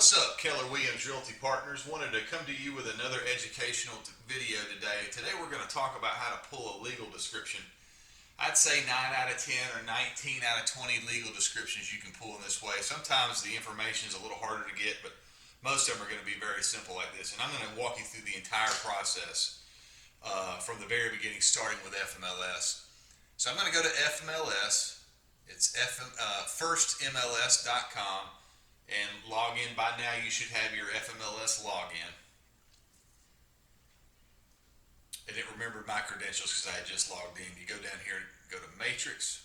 What's up, Keller Williams Realty Partners? Wanted to come to you with another educational video today. Today we're going to talk about how to pull a legal description. I'd say 9 out of 10 or 19 out of 20 legal descriptions you can pull in this way. Sometimes the information is a little harder to get, but most of them are going to be very simple like this. And I'm going to walk you through the entire process from the very beginning, starting with FMLS. So I'm going to go to FMLS. It's firstmls.com. And log in. By now you should have your FMLS login. I didn't remember my credentials because I had just logged in. You go down here, go to Matrix.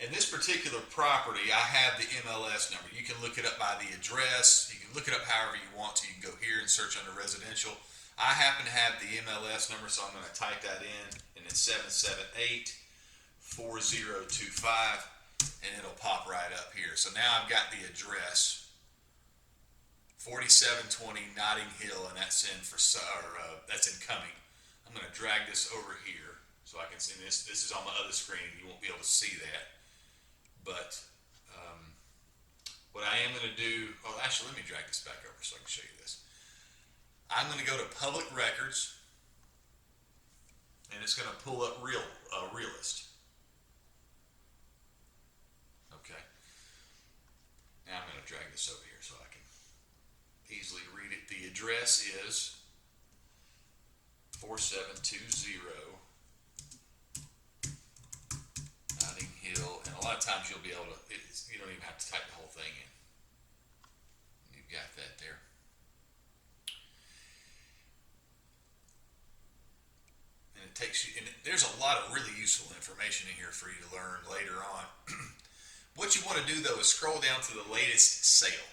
In this particular property, I have the MLS number. You can look it up by the address. You can look it up however you want to. You can go here and search under residential. I happen to have the MLS number, so I'm going to type that in, and it's 778-4025. And it'll pop right up here. So now I've got the address, 4720 Notting Hill, and that's in that's in Cumming. I'm going to drag this over here so I can see this. This is on my other screen. You won't be able to see that. But what I am going to do, actually, let me drag this back over so I can show you this. I'm going to go to Public Records, and it's going to pull up Realist. Okay. Now I'm going to drag this over here so I can easily read it. The address is 4720 Notting Hill, and a lot of times you'll be able to, you don't even have to type the whole thing in. You've got that there. And it takes you, and there's a lot of really useful information in here for you to learn later on. What you want to do, though, is scroll down to the latest sale.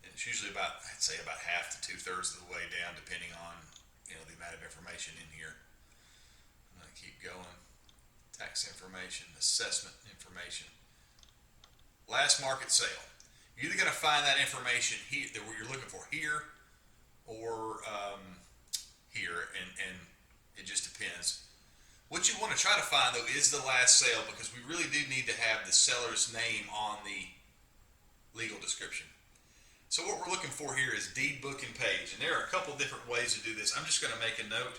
And it's usually about, I'd say, about half to 2/3 of the way down, depending on, the amount of information in here. I'm going to keep going. Tax information, assessment information. Last market sale. You're either going to find that information here, that you're looking for here, or here, and it just depends. What you want to try to find, though, is the last sale, because we really do need to have the seller's name on the legal description. So what we're looking for here is deed book and page, and there are a couple different ways to do this. I'm just going to make a note,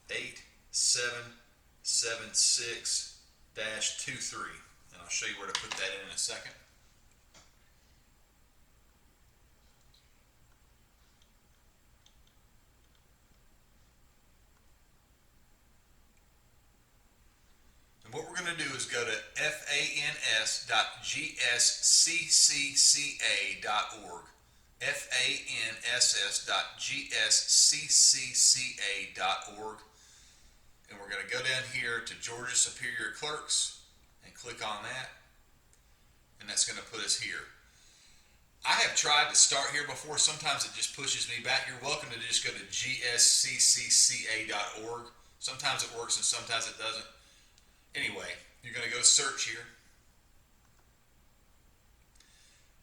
8776-23, and I'll show you where to put that in a second. What we're going to do is go to fans.gsccca.org, fans.gsccca.org, and we're going to go down here to Georgia Superior Clerks and click on that, and that's going to put us here. I have tried to start here before. Sometimes it just pushes me back. You're welcome to just go to gsccca.org. Sometimes it works and sometimes it doesn't. Anyway, you're going to go search here.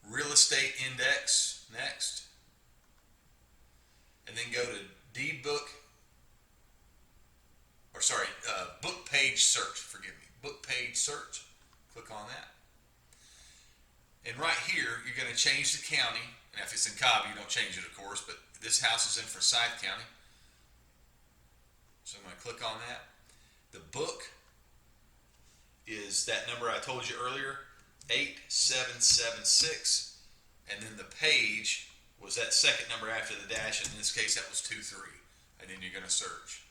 Real estate index next. And then go to deed book. Book page search. Forgive me. Book page search. Click on that. And right here, you're going to change the county. And if it's in Cobb, you don't change it, of course. But this house is in Forsyth County. So I'm going to click on that. The book is that number I told you earlier, 8776, and then the page was that second number after the dash, and in this case that was 23, and then you're going to search.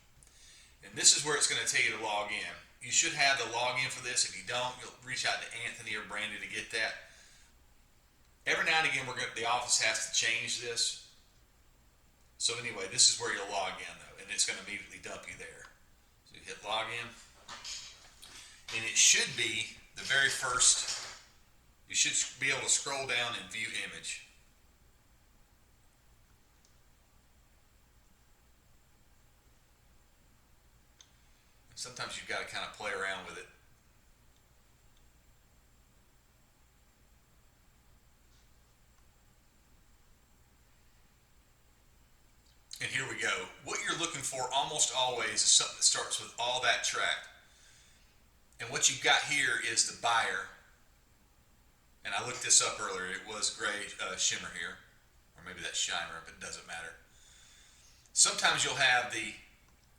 And this is where it's going to tell you to log in. You should have the login for this. If you don't, you'll reach out to Anthony or Brandy to get that. Every now and again, the office has to change this. So anyway, this is where you'll log in, though, and it's going to immediately dump you there. So you hit login. And it should be the very first, you should be able to scroll down and view image. And sometimes you've got to kind of play around with it. And here we go. What you're looking for almost always is something that starts with all that tract. And what you've got here is the buyer. And I looked this up earlier. It was gray shimmer here, or maybe that's shimmer, but it doesn't matter. Sometimes you'll have the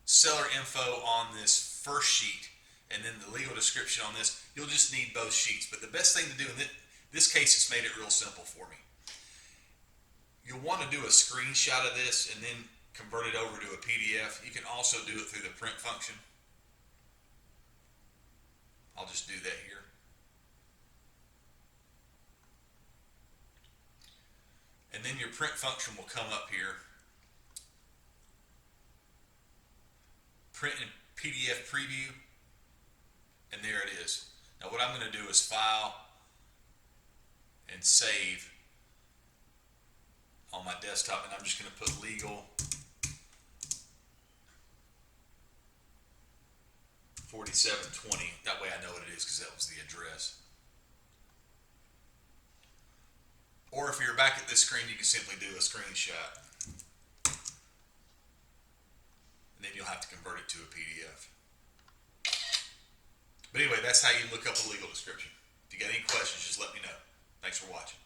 seller info on this first sheet and then the legal description on this. You'll just need both sheets. But the best thing to do in this case, it's made it real simple for me. You'll want to do a screenshot of this and then convert it over to a PDF. You can also do it through the print function. I'll just do that here. And then your print function will come up here. Print and PDF preview. And there it is. Now what I'm going to do is file and save on my desktop, and I'm just going to put legal 4720. That way I know what it is because that was the address. Or if you're back at this screen, you can simply do a screenshot. And then you'll have to convert it to a PDF. But anyway, that's how you look up a legal description. If you got any questions, just let me know. Thanks for watching.